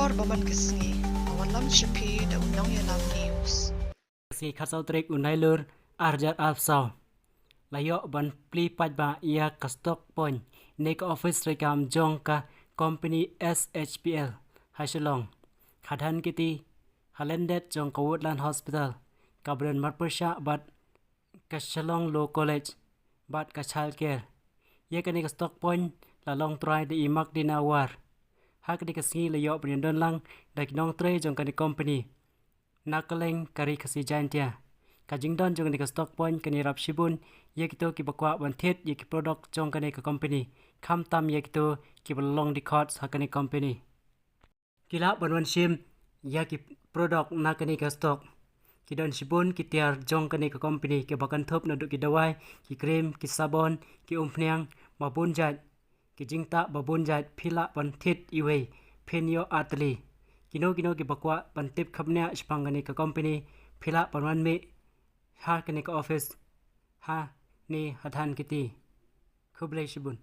war baman kisngi awan lam shipi da undang ya lam news si khasau trek unailur arjat afsau layo ban pli pajba ia ka stock point ne ka office rekam jong ka company SHPL Hashalong khadhan kiti halendet jong ka woodland hospital kabren marpusha bat ka Shalong Law College bat ka childcare ye ka ne ka stock point la long try de imak dinawar hak di kasngi layo penindon lang da kinong tre jong ka ni company nakaleng kari kasi jantia kajingdon jong ni ka stock point kani rap shibun ye kito ki bakwa bantet ye ki product jong kani ka company kham tam ye kito ki balong di courts hakani company kila banwan shim ya ki product na kani ka stock kidon shibun ki tiar jong kani ka company ke bakan thop na du ki dawai ki cream ki sabon ki umpniang babun jat ki jingta babun jat phila bantet iwe penyo atli kino ki bakwa pantip khabnya spangani ka company phila panwan me ha kani ka office ha ni hathan kiti khublei shibun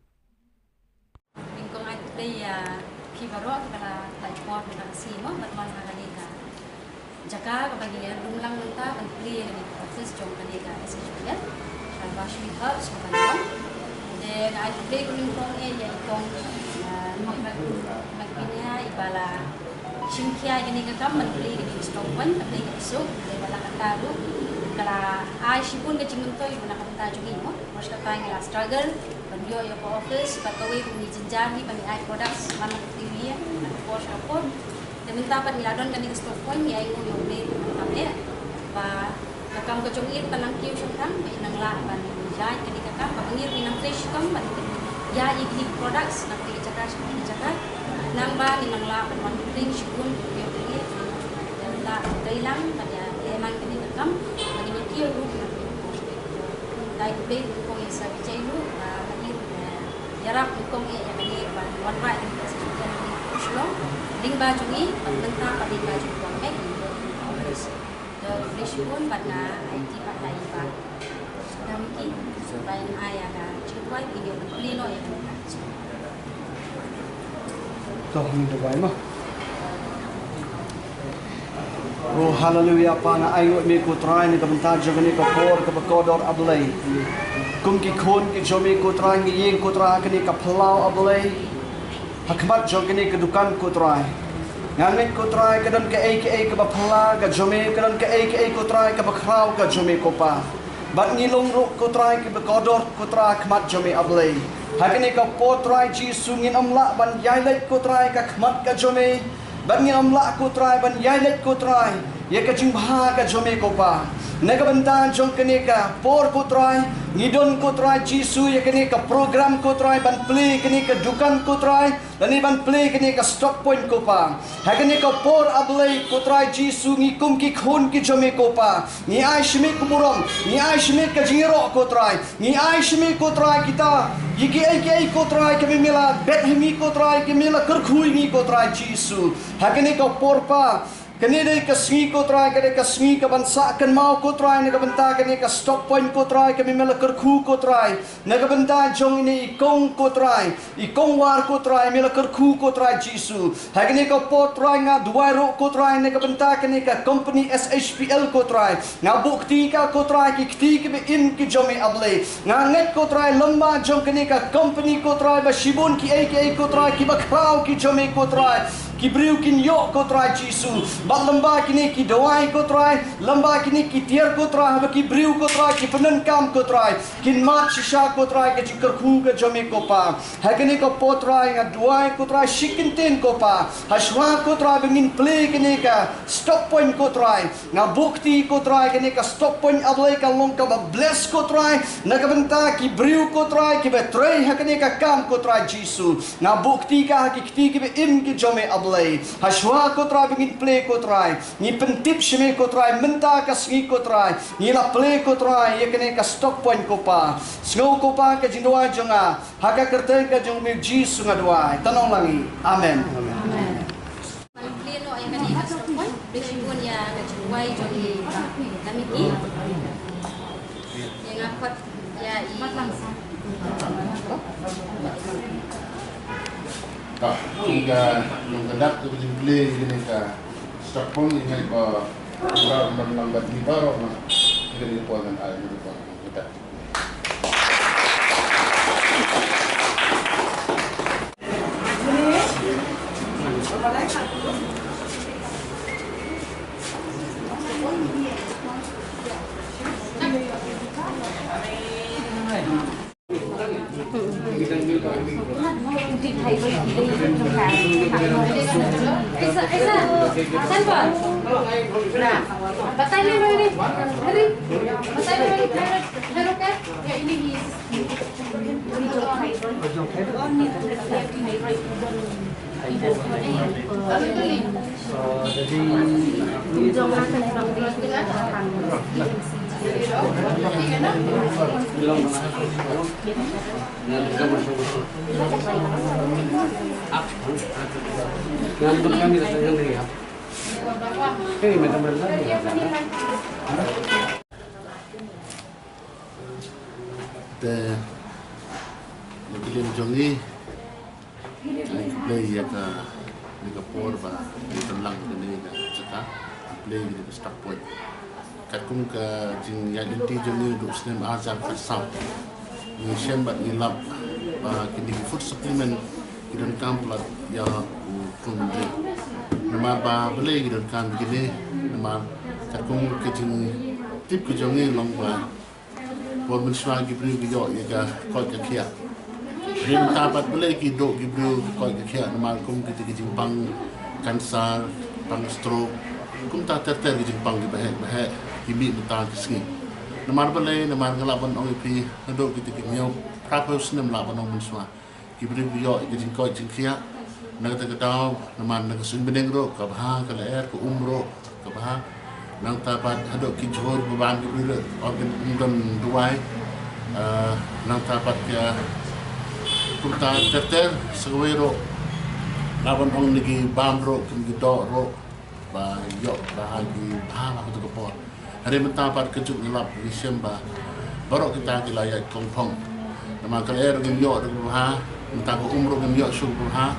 Bingkong at day kibaro kala tajpot na simo batman na kanika jaka kabagilan rumlang nunta pantli ni office jong kanika SHPL salvashi hub sa kanong then at day bingkong ya itong magpinya ibala Shimkia ini kakam menteri ini stopan tapi isu dari bala kataru kala ai shipun ke cimunto ibu nak kata juga imo mas kata yang struggle bandio ya ko office patawi kuni jenjang ni bani ai products mana TV ya nak post report dan minta pan iladon kan ini stopan ya ibu yang beli kami ba kakam ke jongir tanang kiu syang ba inang la ban jai kini kakam bangir minang fresh kam ban ya ini products nak di Jakarta namba ni nangla pan pring shukun yo ni dan la dailang pada eman kini nakam bagi ni kiyo ru dai be ko isa bijai ru bagi yarak ko ye ya bagi wan ba ni shlo ding ba jungi benta pada ba jungi ko me the shukun pada IT pada iba dan ki bayan aya ga chukwai video beli no ya Oh haleluya pana ayo mi kutrai ni kebentar jogani ko por ke bekodor ablay kum ki khon ki jomi kutrai ni yeng kutrai kini ka phalau ablay hakmat jogani ke dukan kutrai ngangit kutrai ke dan ke ai ke baphala ka jomi ke dan ke ai kutrai ke bakrau ka jomi kopa bat ngilong ro kutrai ke bekodor kutrai khmat jomi ablay hakini ka potrai ji sungin amla ban yailet kutrai ka khmat ka jome ban ngin amla kutrai ban yailet kutrai ye ka jingha ka jome ko pa ne ka bantan jong kini ka por kutrai ngidon kutrai ji su ye kini ka program kutrai ban play kini ka dukan kutrai dan ni ban play kini ka stock point ko pa hakini ka por ablay kutrai ji su ngi kum ki khon ki jome ko pa ni ai shmi kumurom ni ai shmi ka jingro kutrai ni ai shmi kutrai kita Yiki ai kotrai kami mila bet hemi kotrai kami mila kerkhui ni kotrai Jisu. Hakini kau porpa kini dei kasngi kotrai kini kasngi ka bansa kan mau kotrai ni ka benta kini ka stop point kotrai kami mila kerkhu kotrai na ka benta jong ini ikong kotrai ikong war kotrai mila kerkhu kotrai Jisu. Hakini kau potrai nga duai ro kotrai ni ka benta kini ka company SHPL kotrai nga bukti ka kotrai ki kti ki in ki jomi able nga nget kotrai lamba jong kini ka company kotrai ba shibun ki ai kotrai ki bakrau ki jomi kotrai ki briu kin yo kotrai Jisu bat lamba kini ki doai kotrai lamba kini ki tiar kotrai ba ki briu kotrai ki penenkam kotrai kin mat shisha kotrai ke jikar khu ke jomi kopa hakini ko potrai nga duai kotrai shikinten kopa hashwa kotrai bengin play kini ka stop point kotrai nga bukti kotrai kini ka stop point ablay ka long ka ba bless kotrai na ka benta ki briu kotrai ki betray hakini ka kam kotrai Jisu nga bukti ka hakikti ki be im ki jomi ablay hashwa kotrai bengin play kotrai ni pentip shme kotrai menta ka sngi kotrai ni la play kotrai ye kini ka stop point kopa sngo kopa ka jindwa jonga haka kerten ka jong mi Jisu nga duai tanong langi amen Amen. Pleno ay kanina sa point, bisipun ya kajuway jogi namiki. Yang apat ya i tak hingga mengendap ke beli ini ke stok pun ini ke orang lambat di bawah ini puangan air ini puangan kita. Mungkin jongi play ya ke por ba di telang ini ke cekak play di start point kat kum ke jing ya inti jongi du snem azam kasam ni shem ba ni lab ba kini food supplement kidan kamplat ya kum de nama ba play kidan kan begini nama kat kum ke jing tip ke jongi long ba por menswa gibru yo ya ka ko ke kia rim tapat boleh kidok gibru kau kaya nama kum kita jimpang kanser, pang stroke, kum tak terter jimpang di bahek kimi betang kesini. Nama boleh nama ngelaban orang ipi, ngedok kita kimio, prapus nem laban orang semua. Gibru biok kita kau jingkia, nak kita tahu nama nak sun beneng ro, kabah kalaer, ke umro, kabah, nang tapat ngedok kijor beban gibru organ duai, nang tapat ke kita terter segwero lawan orang lagi bamro kemgidok ro ba yok bahagi bahama tu kepor hari mentapat kejut ngelap di semba baru kita dilayak kongpong nama kalian dengan yok dengan bah mentang umro dengan yok syuk bah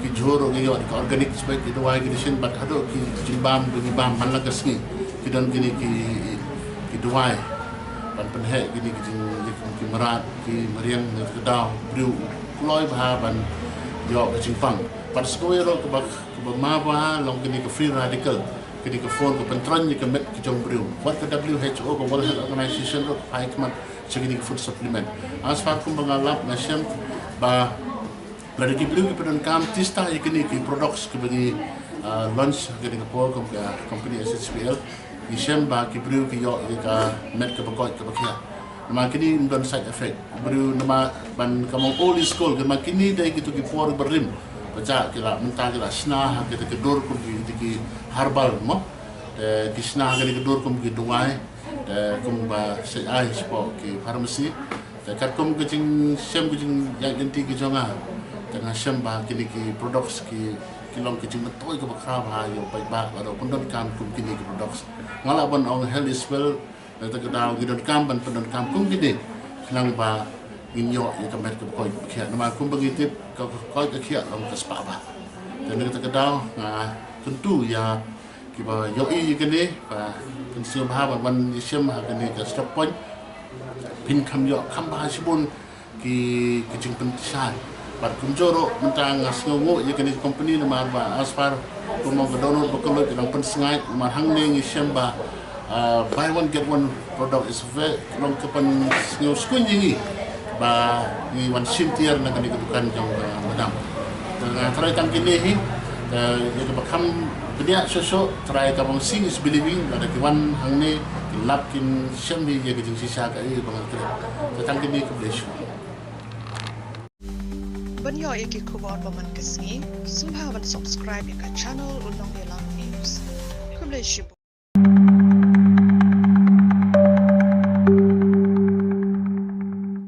ki joro dengan yok organik sebaik itu wahai di sini bat hado ki jimbam dengan bam malah kesini kidan gini ki duai ban penhek gini ki merat ki meriang kedau briu kuloi bahaban yo ke Jepang pada sekolah ro ke maba long kini ke free radical kini ke phone ke pentron ke met ke jong briu what ke WHO ke World Health Organization ro pai kemat segini food supplement as far kum bangalap nasyam ba lagi briu ke pedan kam tista kini ke products ke bagi lunch kini ke por ke company SHPL nasyam ba ke briu ke yo ke met ke bakot ke bakia nama kini bukan side effect. Baru nama ban kamong old school. Nama kini dah gitu kipor berim. Baca kira mentah kira senah kita kedur kum ki herbal mo. Ki senah kita kedur kum ki duai. Kum ba sai sport ki pharmacy. Kat kum kucing sem kucing yang inti ki jonga. Tengah sem ba kini ki products ki kilong kucing metoi ke bakra ba yo baik ba baru pundon kam kum kini ki products. Ngalaban on health is well kita ketahui kita kampan pendon kampung kita senang ba inyo ya kamar ke koi kia nama kum begitu koi ke kia long ke spa ba dan kita ketahui tentu ya kita yoi kene ba pensiun ba ban sim ha kene ke stop point pin kam yo kam ba sibun ki kecing pensan bar kum joro mentang ngasngo ya kene company nama ba asfar kum mau download bakal ke lang pensengai ma hangne sim ba buy one get one product is very long kepan new screen ini ba ni one sintier na kani kedukan jong madam dengan try tang kini hi ya bakam dia sosok try ka bang sing is believing ada kiwan hangne lap kin syambi ya kijing sisa ka i bang tang kini ke bleshu ban yo iki kubar baman kesni sumhawan subscribe ka channel unong yelang news kumle